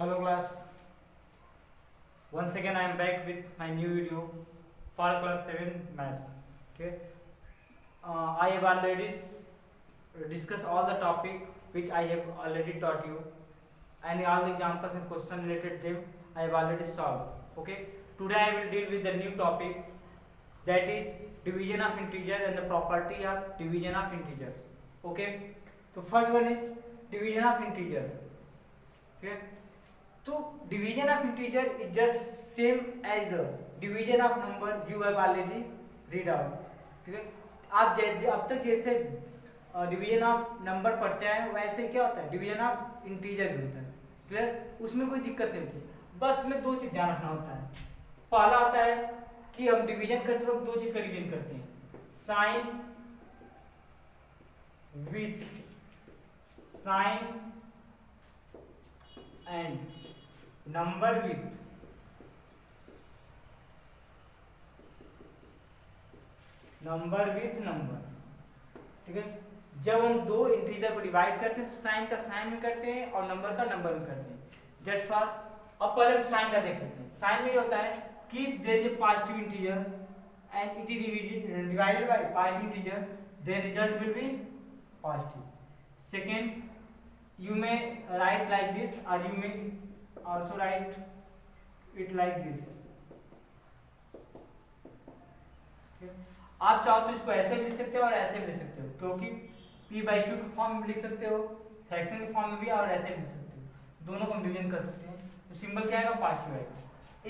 Hello class, once again I am back with my new video for class 7 math. Okay, I have already discussed all the topic which I have already taught you, and all the examples and question related them I have already solved. Okay, today I will deal with the new topic, that is division of integer and the property of division of integers. Okay, so first one is division of integer. Okay, so division of integer is just same as division of number you have already read out. ठीक है, आप अब तक जैसे division of number पढ़ते हैं वैसे क्या होता है, डिवीजन ऑफ इंटीजर भी होता है. क्लियर, उसमें कोई दिक्कत नहीं होती, बस में दो चीज ध्यान रखना होता है. पहला आता है कि हम डिवीजन करते वक्त दो चीज का डिवीजन करते हैं, sign with sign and number with number. ठीक है, जब हम दो इंटीजर को डिवाइड करते हैं तो साइन का साइन में करते हैं और नंबर का नंबर में करते हैं. जस्ट फॉर, अब पहले हम साइन का देख लेते हैं. साइन में ये होता है कि if there is a positive integer and it is divided by positive integer then result will be positive. Second, you may write like this or you may also write it like this. आप चाहो तो इसको ऐसे भी लिख सकते हो और ऐसे भी लिख सकते हो, क्योंकि p बाई क्यू के फॉर्म में भी लिख सकते हो, फ्रैक्शन के फॉर्म में भी, और ऐसे भी लिख सकते हो. दोनों को हम डिवीजन कर सकते हैं. तो सिंबल क्या आएगा, पॉजिटिव आएगा.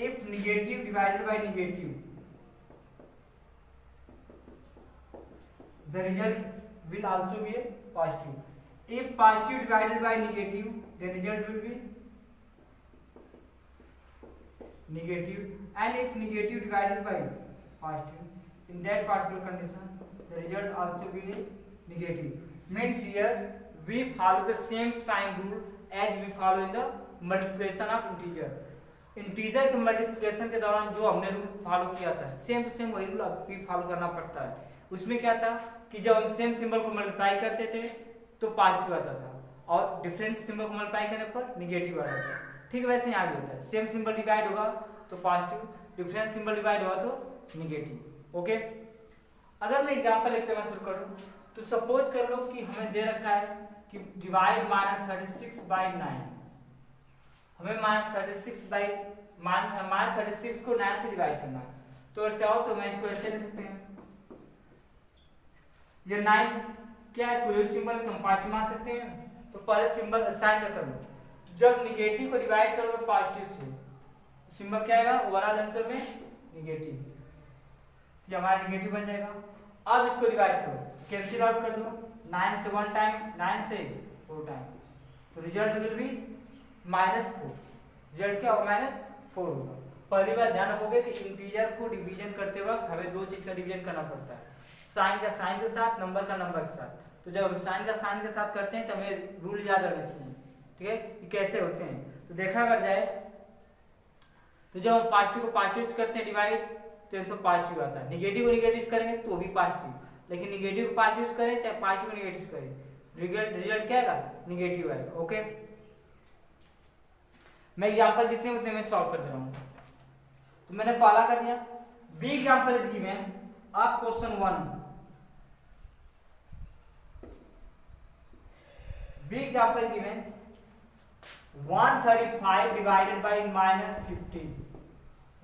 If negative divided by negative the result will also be A positive. If positive divided by negative, the result will be negative, and if negative divided by positive, in that particular condition, the result also be negative. Means here we follow the same sign rule as we follow in the multiplication of integer. Integer के multiplication के दौरान जो हमने rule follow किया था, same to same वही rule अब भी फॉलो करना पड़ता है. उसमें क्या था कि जब हम सेम सिंबल को मल्टीप्लाई करते थे तो पॉजिटिव आता था, और डिफरेंट सिंबल को मल्टीप्लाई करने पर निगेटिव आता था. ठीक वैसे यहाँ भी होता है, सेम सिंबल डिवाइड होगा तो पॉजिटिव, डिफरेंट सिंबल डिवाइड होगा तो निगेटिव. ओके, अगर मैं एग्जांपल एक चलना शुरू करूँ तो सपोज कर लो कि हमें दे रखा है कि डिवाइड -36 बाई 9. हमें -36 को 9 से डिवाइड करना है. तो अगर चाहो तो मैं इसको ऐसे लिख सकते हैं, ये 9 क्या है, कोई सिंबल है तो हम पॉजिटिव मान सकते हैं. तो पहले सिंबल साइन का कर लो. जब निगेटिव को डिवाइड करोगे पॉजिटिव से, सिंबल क्या आएगा, ओवरऑल आंसर में निगेटिव. ये हमारा निगेटिव बन जाएगा. अब इसको डिवाइड करो, कैंसिल आउट कर दो. 9 से 1 टाइम, 9 से 4 टाइम, तो रिजल्ट विल बी -4. रिजल्ट क्या होगा, -4 होगा. पहली बार ध्यान रखोगे कि इंटीजर को डिवीजन करते वक्त हमें दो चीज का डिवीजन करना पड़ता है, साइन का साइन के साथ, नंबर का नंबर के साथ. तो जब हम साइन का साइन के साथ करते हैं तो हमें रूल याद रखना चाहिए. ठीक है, ये कैसे होते हैं तो देखा अगर जाए तो जब हम पॉजिटिव को पॉजिटिव से करते हैं डिवाइड तो आंसर पॉजिटिव आता है. निगेटिव को निगेटिव करेंगे तो भी पॉजिटिव, लेकिन निगेटिव को पॉजिटिव करें चाहे पॉजिटिव को निगेटिव करें, रिजल्ट क्या आएगा, निगेटिव आएगा. ओके, मैं एग्जांपल जितने उतने में सॉल्व कर दे रहा हूँ. तो मैंने पहला कर दिया. B example is given of question 1. Big example given 135 divided by -15.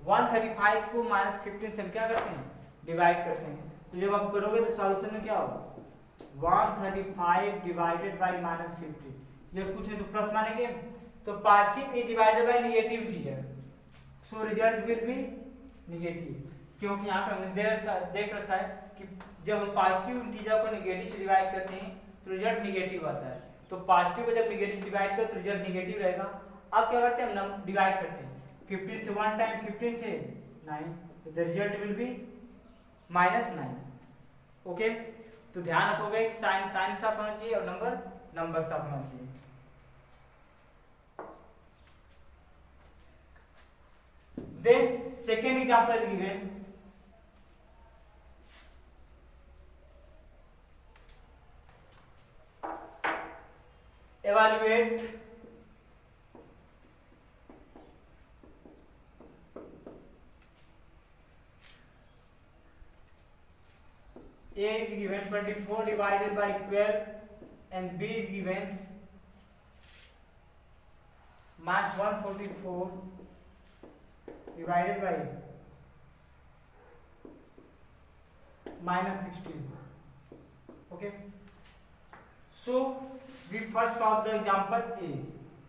135 को -15 से क्या करते हैं, डिवाइड करते हैं. तो जब आप करोगे तो सॉल्यूशन में क्या होगा, 135 डिवाइडेड बाय -15. ये कुछ नहीं तो प्लस मानेंगे, तो positive A divided by negative integer, so result will B negative. क्योंकि यहाँ पे हमने देख रखा है कि जब हम पॉजिटिव इंटीजर को निगेटिव से डिवाइड करते हैं तो रिजल्ट निगेटिव आता है. तो पॉजिटिव को जब निगेटिव डिवाइड करें तो रिजल्ट निगेटिव रहेगा. अब क्या करते हैं, हम डिवाइड करते हैं. 15 से 1 टाइम, 15 से 9, तो the result will B -9. Okay, तो ध्यान रखोगे साइन साइन के साथ होना चाहिए और नंबर नंबर के साथ होना चाहिए. Then second example is given. evaluate A is given 24 divided by 12 and B is given minus 144 divided by minus 16. Okay, so we first solve the example A,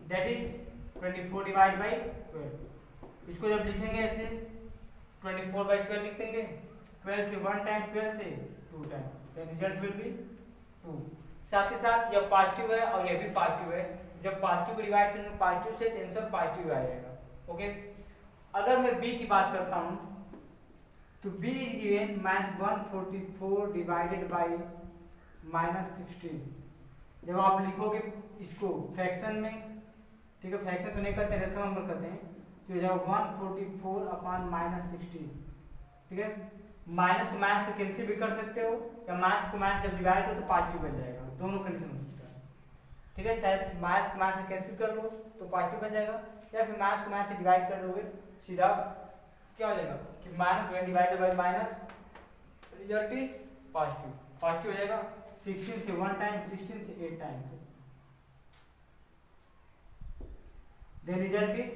that is 24 divided by 12. इसको जब लिखेंगे ऐसे 24 by 12 लिख देंगे, 12 से 1 time, 12 से 2 time, then result will be 2. साथ ही साथ यह पॉजिटिव है और यह भी पॉजिटिव है, जब पॉजिटिव को डिवाइड करेंगे पॉजिटिव से तो आंसर पॉजिटिव आएगा. ओके, अगर मैं B की बात करता हूँ तो B is given minus 144 divided by minus 16. जब आप लिखोगे इसको फ्रैक्शन में, ठीक है, फ्रैक्शन तो नहीं करते, रेशनल नंबर करते हैं, तो जब 144 अपॉन माइनस 16, ठीक है, माइनस को माइनस से कैंसिल भी कर सकते हो या माइनस को माइनस जब डिवाइड करो तो पॉजिटिव बन जाएगा, दोनों कंडीशन हो सकता है. ठीक है, चाहे माइनस को माइनस से कैंसिल कर लो तो पॉजिटिव बन जाएगा, या फिर माइनस को माइनस से डिवाइड कर दोगे सीधा क्या हो जाएगा कि minus one divided by minus, result is positive, positive हो जाएगा. 16 से 1 टाइम, 16 से 8 time, then result is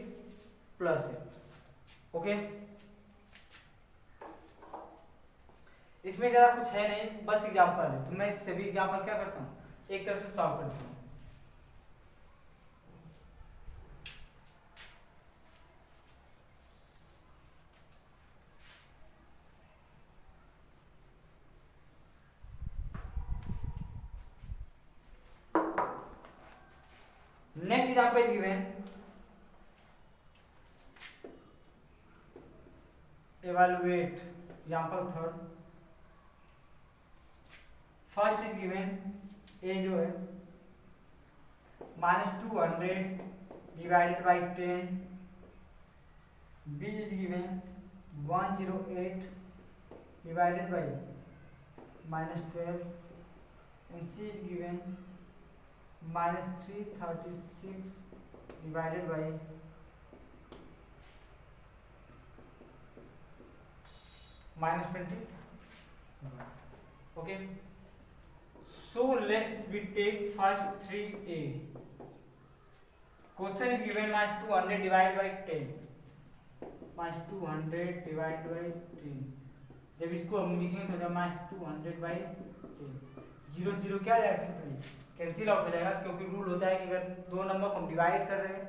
plus 8. Okay, इसमें ज़्यादा कुछ है नहीं, बस एग्जाम्पल है, तो मैं सभी एग्जाम्पल क्या करता हूँ एक तरफ से सॉल्व करता हूँ. Next example is given. Evaluate example third. First is given A जो है minus 200 divided by 10. B is given 108 divided by minus 12 and C is given minus 336 divided by minus 20. Okay, so let's we take first 3A. Question is given minus 200 divided by 10, minus 200 divided by 10. जब इसको हम लिखेंगे तो जब minus 200 by 10, 0 0 क्या आ जाएगा, simply cancel out हो जाएगा, क्योंकि रूल होता है कि अगर दो नंबर को हम डिवाइड कर रहे हैं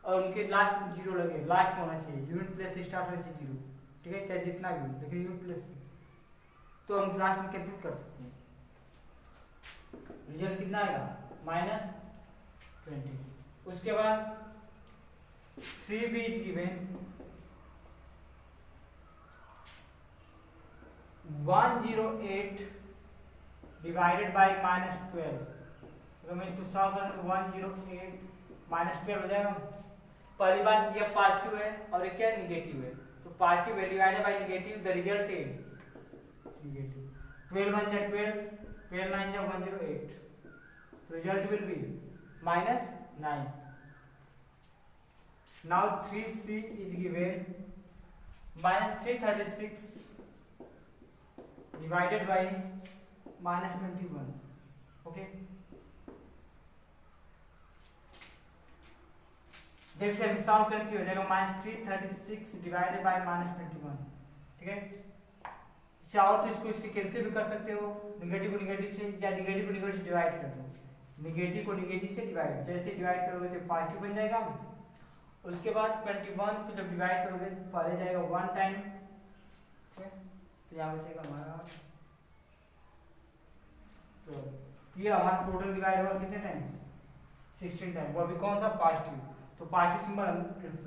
और उनके लास्ट 0 लगे, लास्ट में होना चाहिए, यूनिट प्लेस से स्टार्ट होना चाहिए 0, ठीक है, चाहे जितना भी हो, लेकिन यूनिट प्लेस तो हम लास्ट में कैंसिल कर सकते हैं. रिजल्ट कितना आएगा, minus 20. उसके बाद 3B is given 108 divided by minus 12. तो मैं इसको सॉल्व करूँ 108 minus 12 हो जाएगा. पहली बात ये पॉजिटिव है और ये क्या निगेटिव है, तो पॉजिटिव है divided by negative, the result is negative. 12 1 जा 12, 12 9 जा 108, result will B minus 9. Now 3C is given minus 336 divided by minus 21. Okay, जब से हम सॉल्व करते हो जाएगा minus 336 divided by minus 21. ठीक है, चाहो तो इसको इससे कैंसिल भी कर सकते हो, निगेटिव को निगेटिव से या निगेटिव को निगेटिव से डिवाइड कर दो, निगेटिव को निगेटिव से डिवाइड, जैसे डिवाइड करोगे तो पॉजिटिव बन जाएगा. उसके बाद 21 को जब डिवाइड करोगे तो पहले जाएगा 1 टाइम, तो यहाँ बचेगा हमारा, तो ये हमारा टोटल डिवाइड होगा कितने टाइम, 16 टाइम. वो अभी कौन था, पॉजिटिव, तो पॉजिटिव सिंबल हम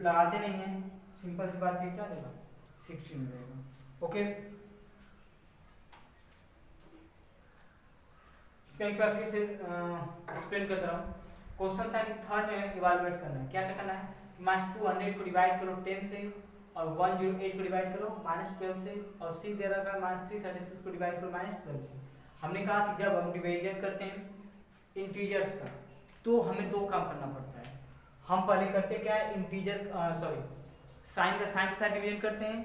लगाते नहीं है, सिंपल सी बात है, क्या देगा 16 रहेगा. ओके, एक बार फिर से एक्सप्लेन करता हूँ. क्वेश्चन था कि थर्ड में इवैल्यूएट करना है, क्या क्या करना है, माइनस 200 को डिवाइड करो 10 से और 108 को डिवाइड करो माइनस 12 से, और सी दे रखा है माइनस 336 को डिवाइड करो माइनस 12 से. हमने कहा कि जब हम डिवीजन करते हैं इंटीजर्स का तो हमें दो काम करना पड़ता है. हम पहले करते क्या है, इंटीजर साइन के साथ डिवीजन करते हैं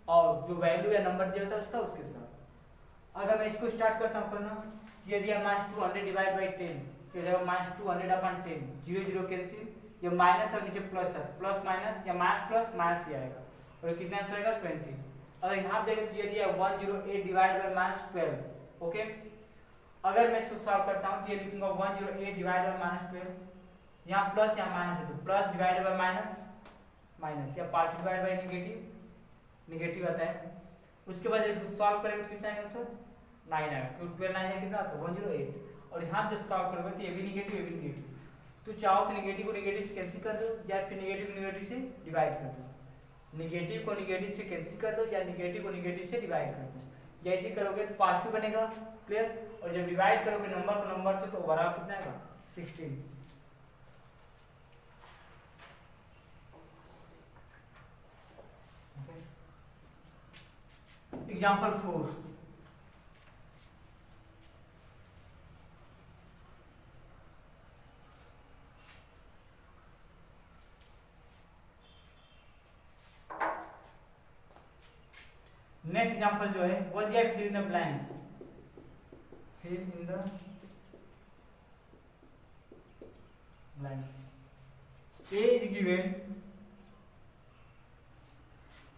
और जो वैल्यू या नंबर दिया होता है उसका उसके साथ. अगर मैं इसको स्टार्ट करता हूँ करना, ये दिया -200 डिवाइड बाई 10, तो ये -200 अपन 10, 0 0 कैंसिल, ये माइनस और नीचे प्लस है, प्लस माइनस या माइनस प्लस माइनस ही आएगा, और कितना आंसर आएगा 20। अगर यहाँ देखें तो ये दिया 108 डिवाइड बाई -12। ओके, अगर मैं इसको सॉल्व करता हूँ तो ये लिखूंगा 108 डिवाइड बाई -12, यहाँ प्लस यहाँ माइनस है तो plus divide by minus minus, या 5 डिवाइड बाई निगेटिव आता है। उसके बाद इसको सॉल्व करेंगे तो कितना आएगा आंसर 9 आएगा, क्योंकि 12 9 कितना आता है 108, और यहाँ जब सॉल्व करोगे तो ये भी निगेटिव ये भी निगेटिव, तो चाहो तो निगेटिव को निगेटिव से कैंसिल कर दो, या फिर निगेटिव को निगेटिव से डिवाइड कर दो, निगेटिव को निगेटिव से कैंसिल कर दो या निगेटिव को निगेटिव से डिवाइड कर दो। जैसे ही करोगे तो पॉजिटिव बनेगा, क्लियर, और जब डिवाइड करोगे नंबर को नंबर से तो ओवरऑल कितना आएगा 16। एग्जाम्पल 4, नेक्स्ट एग्जाम्पल जो है वो दिया fill in the blanks, fill in the blanks. A is given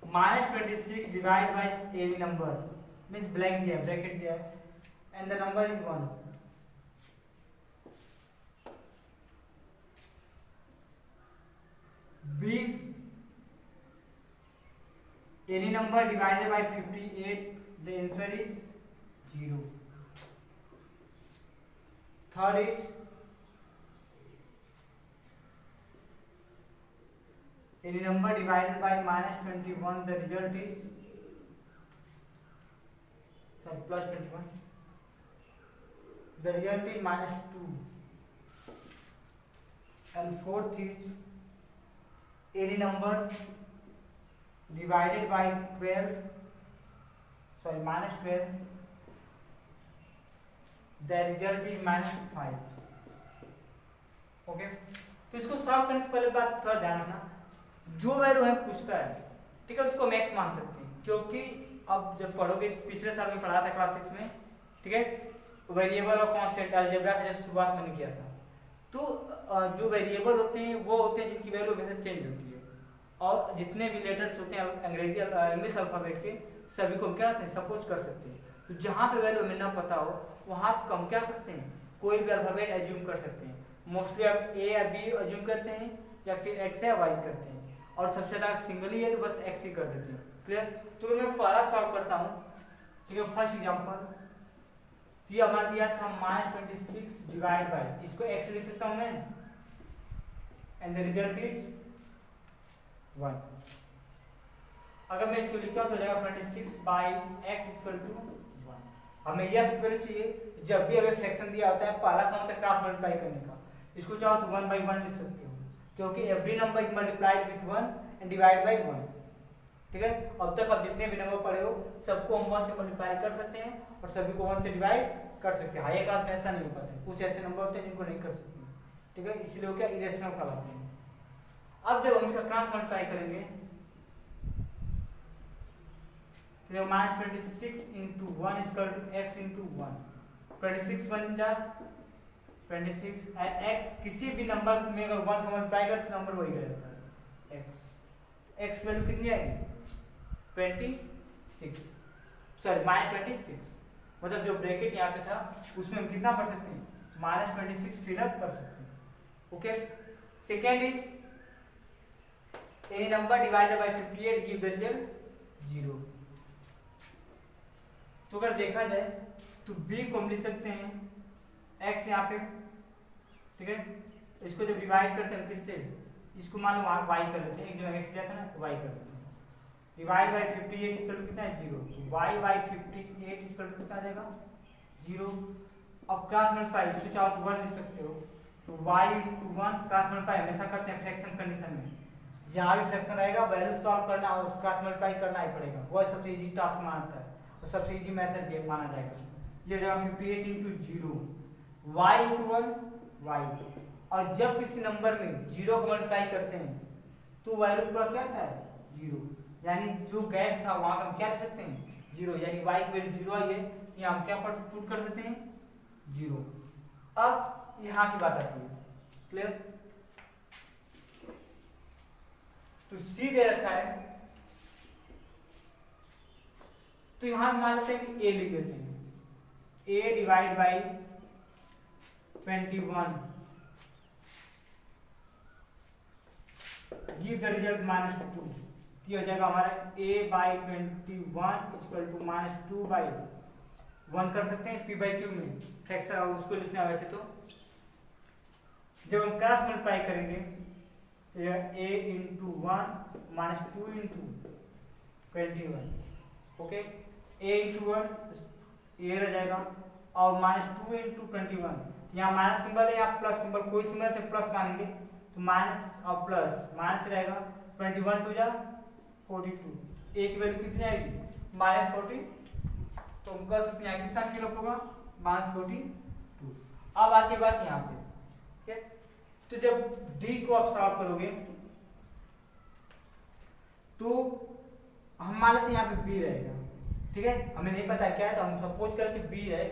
-26 divide by any number, means blank दिया ब्रैकेट दिया and the number is 1। B any number divided by 58, the answer is 0. Third is any number divided by -21, the result is +21, the result is -2. And fourth is any number divided by -12, the result is -5। Okay, तो इसको solve करने से पहले बात थोड़ा ध्यान रखना, जो वैल्यू है पूछता है, ठीक है, उसको मैक्स मान सकते हैं, क्योंकि अब जब पढ़ोगे, पिछले साल में पढ़ा था क्लास 6 में, ठीक है, वेरिएबल और कांस्टेंट अलजेब्रा का जब शुरुआत मैंने किया था, तो जो वेरिएबल होते हैं वो होते हैं जिनकी वैल्यू वैसे चेंज होती है, और जितने भी लेटर्स होते हैं इंग्लिश अल्फाबेट के सभी को हम क्या करते हैं सपोज कर सकते हैं। तो जहाँ पे वैल्यू हमें ना पता हो वहाँ पर हम क्या करते हैं कोई भी अल्फाबेट एज्यूम कर सकते हैं। मोस्टली आप ए या बी एज्यूम करते हैं या फिर एक्स या वाई करते हैं, और सबसे ज़्यादा सिंगल ही है तो बस एक्स ही कर देते हैं। क्लियर? तो मैं पहला सॉल्व करता हूँ, ठीक है। फर्स्ट एग्जाम्पल ये हमारा दिया था -26 डिवाइड बाय, इसको एक्स लिख सकता हूँ मैं, एंड द रिजल्ट इज 1। अगर मैं इसको लिखता हूँ तो जाएगा 26 बाई एक्स इक्वल टू 1। हमें यह वैल्यू चाहिए, जब भी हमें फ्रैक्शन दिया होता है पहला काम होता है क्रॉस मल्टीप्लाई करने का। इसको चाहो तो 1 बाई 1 लिख सकते हो, क्योंकि every number is multiplied with 1 and divide by 1। ठीक है, अब तक आप जितने भी नंबर पढ़े हो सबको हम 1 से मल्टीप्लाई कर सकते हैं और सभी को 1 से डिवाइड कर सकते हैं। हायर क्लास में ऐसा नहीं हो पाता है, कुछ ऐसे नंबर होते हैं जिनको नहीं कर सकते। ठीक है, इसलिए वो क्या इरेशनल कहलाते हैं। अब जब हम इसका क्रॉस मल्टीप्लाई करेंगे तो -26 into 1 equal to x into 1, 26 बन जा 26 एंड एक्स, किसी भी नंबर में अगर 1 का मल्टीप्लाई करते नंबर वही रह जाता है एक्स। एक्स वैल्यू कितनी आएगी 26, सॉरी -26, मतलब जो ब्रैकेट यहाँ पे था उसमें हम कितना पढ़ सकते हैं -26 फिलअप कर सकते हैं। Okay, second is any number divided by 58 give the result 0। तो अगर देखा जाए तो b को हम लिख सकते हैं x यहाँ पे, ठीक है। इसको जब डिवाइड करते हैं किससे, इसको मान लो y कर देते हैं, एक जगह x दिया था ना y कर देते हैं, डिवाइड बाय 58 इक्वल टू कितना है 0, y बाय 58 इक्वल टू कितना आ जाएगा 0। अब क्रॉस मल्टीप्लाई इसको चाहो तो 1 लिख सकते हो, तो y इंटू 1 क्रॉस मल्टीप्लाई हमेशा करते हैं फ्रैक्शन कंडीशन में, जहाँ भी फ्रैक्शन रहेगा वैल्यू सॉल्व करना हो तो क्रॉस मल्टीप्लाई करना ही पड़ेगा, वो सबसे इजी टास्क मानता है और सबसे इजी मेथड माना जाएगा। ये जगह 58 इंटू 0 y इंटू 1 y, और जब किसी नंबर में 0 को मल्टीप्लाई करते हैं तो वैल्यू का क्या था 0, यानी जो गैप था वहाँ हम क्या लिख सकते हैं 0, यानी y की वैल्यू 0 आई है यहाँ हम क्या पुट कर सकते हैं 0। अब यहाँ की बात आती है, क्लियर? तो सी दे रखा है, तो यहां मान लेते हैं कि ए लिख देते हैं, a divide by 21 give the result -2। ये हो जाएगा हमारा a by 21 equal to -2 by 1 कर सकते हैं p बाई क्यू में फ्रैक्शन, उसको लिखना है वैसे तो। जब हम क्रॉस मल्टीप्लाई करेंगे तो यह a into 1 -2 into 21, okay, a into 1 a रह जाएगा और -2 इंटू 21, यहाँ माइनस सिंबल है, यहाँ प्लस सिंबल, कोई सिंबल तो प्लस मानेंगे, तो माइनस और प्लस माइनस रहेगा, 21 टू जा 42, a की वैल्यू कितनी आएगी -40, तो हम कह सकते हैं कितना फिलअप होगा -42। अब आती बात यहाँ पे, ठीक है? तो जब d को आप सॉल्व करोगे तो हम मान लेते हैं यहाँ पे b रहेगा, ठीक है? हमें नहीं पता क्या है, तो हम सपोज करें कि b है,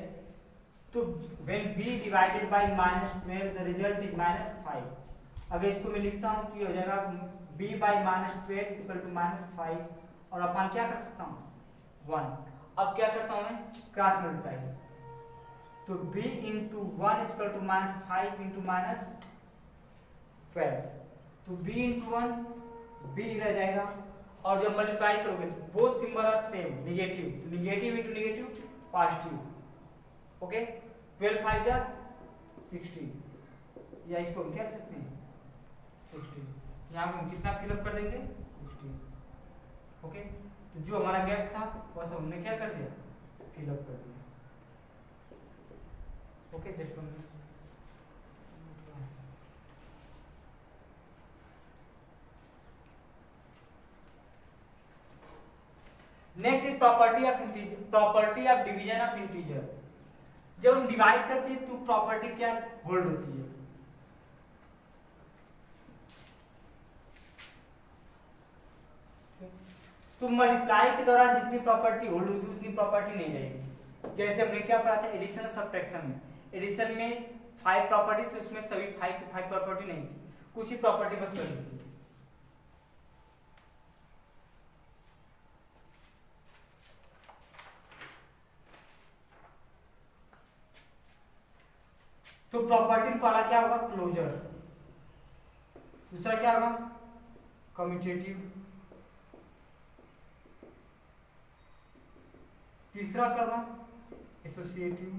तो when b divided by -12 the result is -5। अगर इसको मैं लिखता हूँ तो ये हो जाएगा b by -12 इक्वल टू -5, और अपन क्या कर सकता हूँ 1। अब क्या करता हूँ मैं क्रॉस मल्टीप्लाई, तो b into 1 equal to -5 into -12, तो b इंटू 1 b रह जाएगा, और जब मल्टीप्लाई करोगे तो both symbol are same, negative, तो negative into negative positive, okay. 12 5 जा 60, या इसको हम क्या कर सकते हैं 60, यहाँ हम कितना फिलअप कर देंगे 60, ओके। तो जो हमारा गैप था वह सब हमने क्या कर दिया फिलअप कर दिया, okay. Just next is property of integer, property of division of integer. जब हम डिवाइड करते हैं तो प्रॉपर्टी क्या होल्ड होती है, तो मल्टीप्लाई के दौरान जितनी प्रॉपर्टी होल्ड होती है उतनी प्रॉपर्टी नहीं रहेगी। जैसे हमने क्या पढ़ा था एडिशन सब्ट्रैक्शन में, एडिशन में 5 प्रॉपर्टी, तो उसमें सभी 5 की 5 प्रॉपर्टी नहीं थी, कुछ ही प्रॉपर्टी बस रही थी। तो प्रॉपर्टी पहला क्या होगा क्लोजर, दूसरा क्या होगा कम्यूटेटिव, तीसरा क्या होगा एसोसिएटिव,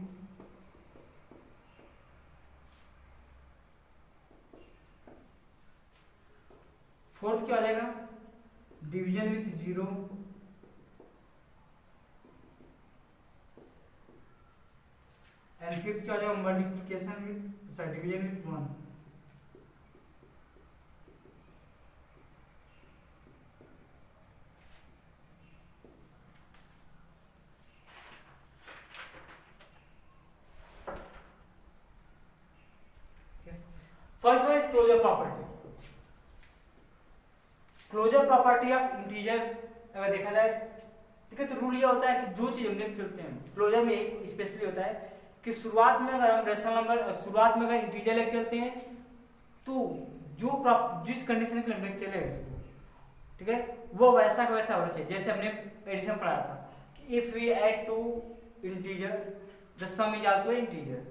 फोर्थ क्या हो जाएगा डिवीजन विथ 0, एंड फिफ्थ क्या हो जाएगा multiplication with division with 1। First one is closure property. Closure property of integer अगर देखा जाए, ठीक है, तो रूल ये होता है कि जो चीज हम लेके चलते हैं क्लोजर में एक स्पेशली होता है कि शुरुआत में अगर हम रेशनल नंबर शुरुआत में अगर इंटीजर लेके चलते हैं तो जो जिस कंडीशन के लिए हम लेके चले उसको, ठीक है, वो वैसा का वैसा होना चाहिए। जैसे हमने एडिशन पढ़ा था कि if we add two integer the sum is also integer.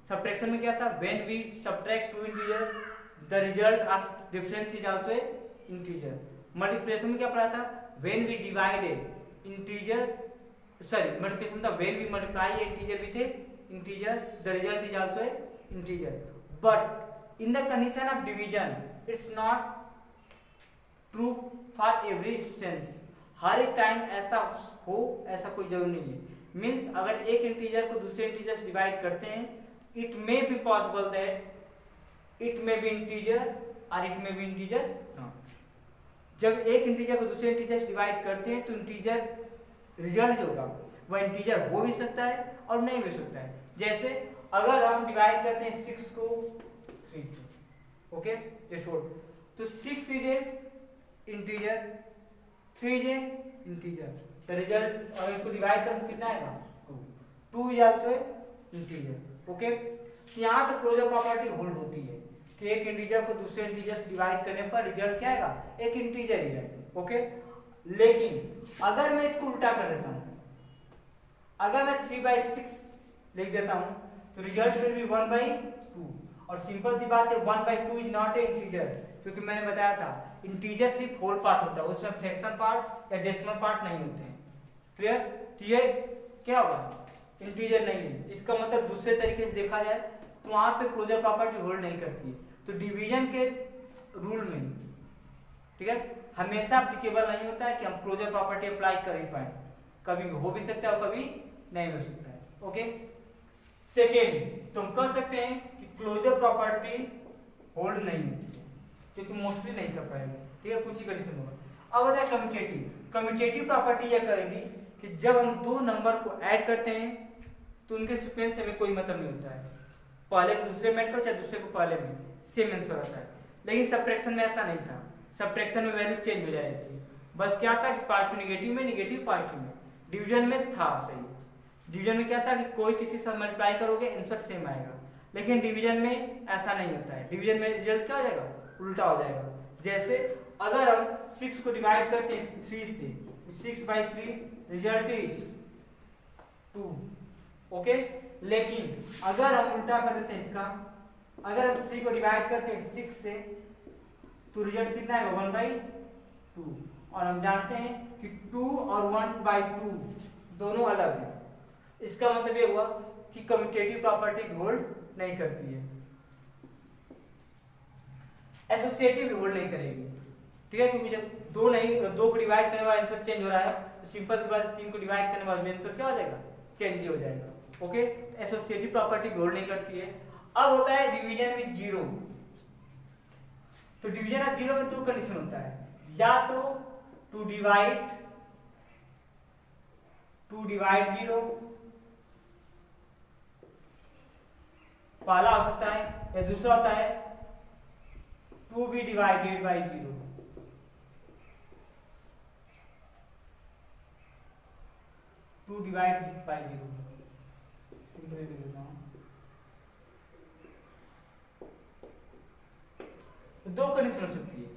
Subtraction में क्या था when we subtract two integer the result of difference is also integer. Multiplication में क्या पढ़ा था when we divide a integer, sorry multiplication था when we multiply a integer with a integer the result is also a integer. But in the condition of division it's not true for every instance. हर एक time ऐसा हो ऐसा कोई जरूरी नहीं है। Means अगर एक इंटीजर को दूसरे इंटीजर से डिवाइड करते हैं it may be possible that it may be integer और it may be integer not. जब एक इंटीजर को दूसरे इंटीजर से डिवाइड करते हैं तो इंटीजर रिजल्ट जो होगा वह इंटीजर हो भी सकता है और नहीं भी सकता है। जैसे अगर हम डिवाइड करते हैं 6 को 3 से, ओके, तो 6 is a integer, 3 is a integer, the result अगर इसको डिवाइड करें तो कितना आएगा 2। 2 इज आल्सो इंटीजर। ओके, यहाँ तो क्लोजर प्रॉपर्टी होल्ड होती है कि एक इंटीजर को दूसरे इंटीजर से डिवाइड करने पर रिजल्ट क्या आएगा, एक इंटीजर ही रहेगा। ओके, लेकिन अगर मैं इसको उल्टा कर देता हूँ, अगर मैं 3/6 लिख देता हूँ तो रिजल्ट विल बी 1/2। और सिंपल सी बात है 1/2 इज नॉट ए इंटीजर, क्योंकि मैंने बताया था इंटीजर सिर्फ होल पार्ट होता है, उसमें फ्रैक्शन पार्ट या डेसिमल पार्ट नहीं होते हैं। क्लियर? तो ये क्या होगा, इंटीजर नहीं है। इसका मतलब दूसरे तरीके से देखा जाए तो वहां पे क्लोजर प्रॉपर्टी होल्ड नहीं करती है। तो डिवीजन के रूल में, ठीक है, हमेशा एप्लीकेबल नहीं होता है कि हम क्लोजर प्रॉपर्टी अप्लाई कर ही पाए, कभी हो भी सकता है और कभी नहीं हो सकता है। ओके, सेकेंड तुम कह सकते हैं कि क्लोजर प्रॉपर्टी होल्ड नहीं होती है, क्योंकि मोस्टली नहीं कर पाएंगे। ठीक है, कुछ ही कंडीशन होगा। अब बताए कम्यूटेटिव। कम्यूटेटिव प्रॉपर्टी यह कहेगी कि जब हम दो नंबर को ऐड करते हैं तो उनके सीक्वेंस से हमें कोई मतलब नहीं होता है, पहले को दूसरे में ऐड करो चाहे दूसरे को पहले में, सेम आंसर आता है। लेकिन सब्ट्रैक्शन में ऐसा नहीं था, सब्ट्रैक्शन में वैल्यू चेंज हो जाती थी। बस क्या था कि पॉजिटिव नेगेटिव में, नेगेटिव पॉजिटिव में। डिवीजन में था सही, डिवीजन में क्या था कि कोई किसी से मल्टीप्लाई करोगे आंसर सेम आएगा, लेकिन डिवीजन में ऐसा नहीं होता है। डिवीजन में रिजल्ट क्या हो जाएगा, उल्टा हो जाएगा। जैसे अगर हम 6 को डिवाइड करते हैं 3 से, 6/3 रिजल्ट इज 2। ओके, लेकिन अगर हम उल्टा कर देते हैं इसका, अगर हम 3 को डिवाइड करते हैं 6 से तो रिजल्ट कितना आएगा, 1/2। और हम जानते हैं कि 2 और 1/2 दोनों अलग हैं। इसका मतलब ये हुआ कि कम्यूटेटिव प्रॉपर्टी होल्ड नहीं करती है, एसोसिएटिव भी होल्ड नहीं करेगी। ठीक है, क्योंकि जब दो को डिवाइड करने वाला आंसर चेंज हो रहा है तो सिंपल सी बात, 3 को डिवाइड करने वाला आंसर क्या हो जाएगा, चेंज हो जाएगा। ओके, एसोसिएटिव प्रॉपर्टी भी होल्ड नहीं करती है। अब होता है डिवीजन विद जीरो। तो डिवीजन ऑफ जीरो में दो कंडीशन होता है, या तो टू डिवाइड जीरो, पहला हो सकता है, या दूसरा होता है to be divided by zero. To divide by zero, simple लिख देता हूं। दो कंडीशन हो सकती है,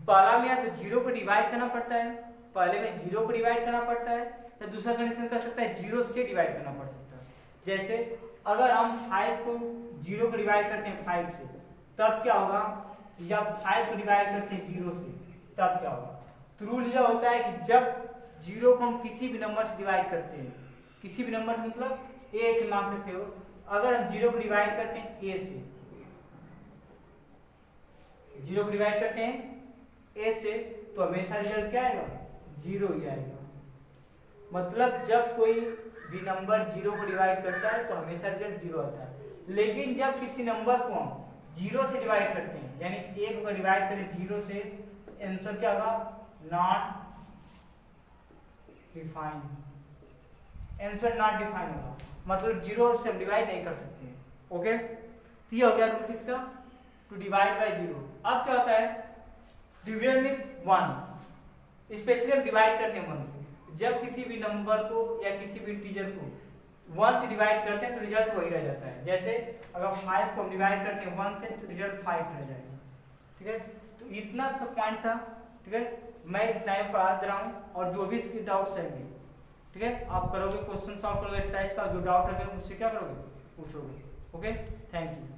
पहला में या तो जीरो को डिवाइड करना पड़ता है, पहले में जीरो को डिवाइड करना पड़ता है, या दूसरा कंडीशन कर सकता है जीरो से डिवाइड करना पड़ सकता है। जैसे अगर हम 5 को जीरो को डिवाइड करते हैं 5 से, तब क्या होगा, जब 5 को डिवाइड करते हैं जीरो से तब क्या होगा। तो रूल यह होता है कि जब जीरो को हम किसी भी नंबर से डिवाइड करते हैं, किसी भी नंबर से मतलब ए से मान सकते हो, अगर हम जीरो को डिवाइड करते हैं ए से, जीरो को डिवाइड करते हैं ए से, तो हमेशा रिजल्ट क्या आएगा, जीरो ही आएगा। मतलब जब कोई भी नंबर जीरो को डिवाइड करता है तो हमेशा रिजल्ट जीरो आता है। लेकिन जब किसी नंबर को हम जीरो से डिवाइड करते हैं, यानी एक को डिवाइड करें जीरो से, आंसर क्या होगा, not defined, answer not defined होगा, मतलब जीरो से हम डिवाइड नहीं कर सकते। ओके, तो ये हो गया रूल किसका, टू डिवाइड बाय जीरो। अब क्या होता है, डिवीजन विद 1, स्पेशली हम डिवाइड करते हैं 1 से। जब किसी भी नंबर को या किसी भी इंटीजर को 1 से डिवाइड करते हैं तो रिजल्ट वही रह जाता है। जैसे अगर 5 को हम डिवाइड करते हैं 1 से तो रिजल्ट 5 रह जाएगा। ठीक है, तो इतना सब पॉइंट था। ठीक है, मैं इतना ही पढ़ा दे रहा हूँ, और जो भी इसके डाउट्स रहेंगे, ठीक है, आप करोगे, क्वेश्चन सॉल्व करोगे एक्सरसाइज का, जो डाउट रहेगा मुझसे क्या करोगे, पूछोगे। Okay, thank you.